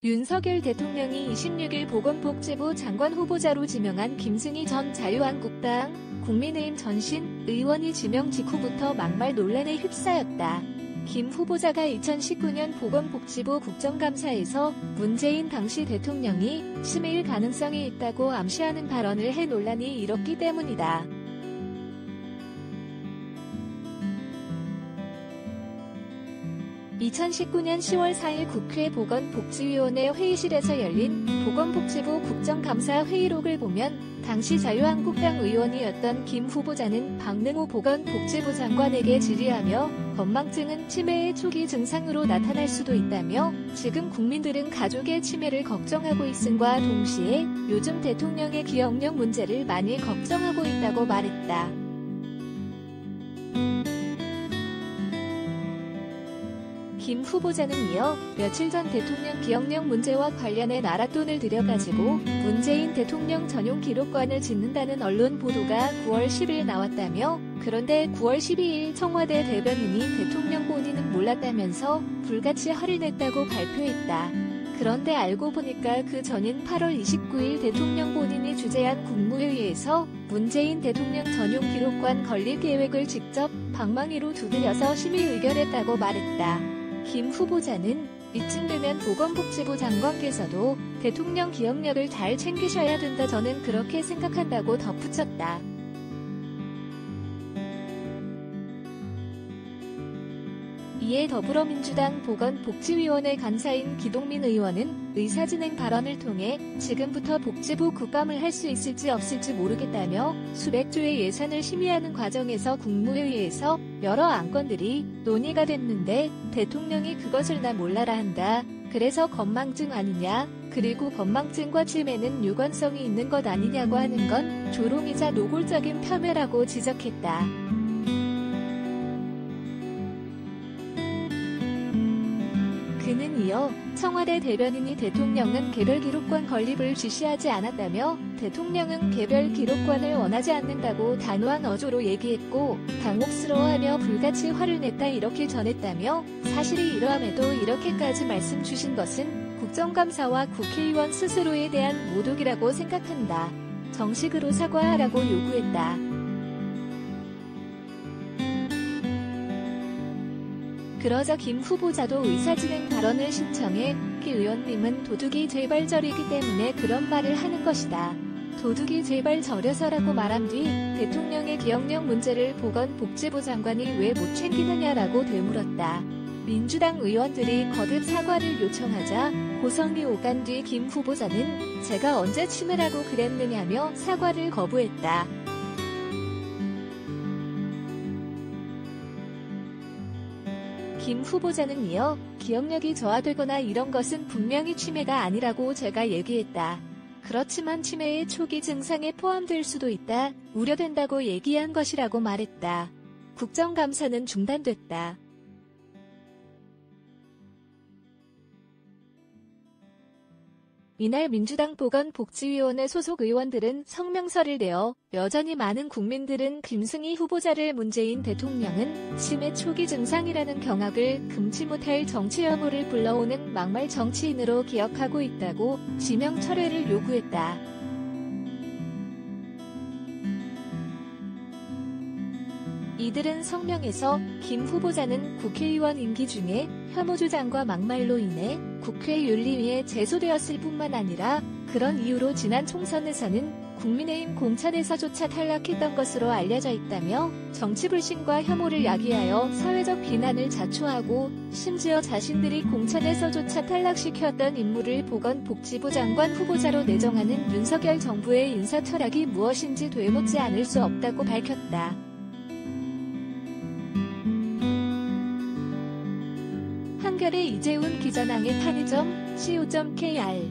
윤석열 대통령이 26일 보건복지부 장관 후보자로 지명한 김승희 전 자유한국당 국민의힘 전신 의원이 지명 직후부터 막말 논란에 휩싸였다. 김 후보자가 2019년 보건복지부 국정감사에서 문재인 당시 대통령이 치매일 가능성이 있다고 암시하는 발언을 해 논란이 일었기 때문이다. (2019년 10월 4일) 국회 보건복지위원회 회의실에서 열린 보건복지부 국정감사 회의록을 보면 당시 자유한국당 의원이었던 김 후보자는 박능호 보건복지부 장관에게 질의하며 건망증은 치매의 초기 증상으로 나타날 수도 있다며 지금 국민들은 가족의 치매를 걱정하고 있음과 동시에 요즘 대통령의 기억력 문제를 많이 걱정하고 있다고 말했다. 김 후보자는 이어 며칠 전 대통령 기억력 문제와 관련해 나랏돈을 들여가지고 문재인 대통령 전용 기록관을 짓는다는 언론 보도가 9월 10일 나왔다며 그런데 9월 12일 청와대 대변인이 대통령 본인은 몰랐다면서 불같이 화를 냈다고 발표했다. 그런데 알고 보니까 그 전인 8월 29일 대통령 본인이 주재한 국무회의에서 문재인 대통령 전용 기록관 건립 계획을 직접 방망이로 두드려서 심의 의결했다고 말했다. 김 후보자는 이쯤 되면 보건복지부 장관께서도 대통령 기억력을 잘 챙기셔야 된다 저는 그렇게 생각한다고 덧붙였다. 이에 더불어민주당 보건복지위원회 간사인 기동민 의원은 의사진행 발언을 통해 지금부터 복지부 국감을 할 수 있을지 없을지 모르겠다며 수백 조의 예산을 심의하는 과정에서 국무회의에서 여러 안건들이 논의가 됐는데 대통령이 그것을 나 몰라라 한다. 그래서 건망증 아니냐? 그리고 건망증과 치매는 유관성이 있는 것 아니냐고 하는 건 조롱이자 노골적인 폄훼라고 지적했다. 그는 이어 청와대 대변인이 대통령은 개별 기록관 건립을 지시하지 않았다며 대통령은 개별 기록관을 원하지 않는다고 단호한 어조로 얘기했고 당혹스러워하며 불같이 화를 냈다 이렇게 전했다며 사실이 이러함에도 이렇게까지 말씀 주신 것은 국정감사와 국회의원 스스로에 대한 모독이라고 생각한다. 정식으로 사과하라고 요구했다. 그러자 김 후보자도 의사진행 발언을 신청해 기 의원님은 도둑이 제발 저리기 때문에 그런 말을 하는 것이다. 도둑이 제발 저려서라고 말한 뒤 대통령의 기억력 문제를 보건복지부 장관이 왜 못 챙기느냐라고 되물었다. 민주당 의원들이 거듭 사과를 요청하자 고성이 오간 뒤 김 후보자는 제가 언제 치매라고 그랬느냐며 사과를 거부했다. 김 후보자는 이어 기억력이 저하되거나 이런 것은 분명히 치매가 아니라고 제가 얘기했다. 그렇지만 치매의 초기 증상에 포함될 수도 있다. 우려된다고 얘기한 것이라고 말했다. 국정감사는 중단됐다. 이날 민주당 보건복지위원회 소속 의원들은 성명서를 내어 여전히 많은 국민들은 김승희 후보자를 문재인 대통령은 치매 초기 증상이라는 경악을 금치 못할 정치 혐오를 불러오는 막말 정치인으로 기억하고 있다고 지명 철회를 요구했다. 이들은 성명에서 김 후보자는 국회의원 임기 중에 혐오 주장과 막말로 인해 국회윤리위에 제소되었을 뿐만 아니라 그런 이유로 지난 총선에서는 국민의힘 공천에서조차 탈락했던 것으로 알려져 있다며 정치불신과 혐오를 야기하여 사회적 비난을 자초하고 심지어 자신들이 공천에서조차 탈락시켰던 인물을 보건복지부 장관 후보자로 내정하는 윤석열 정부의 인사철학이 무엇인지 되묻지 않을 수 없다고 밝혔다. 한겨레 이재훈 기자낭의 편의점 co.kr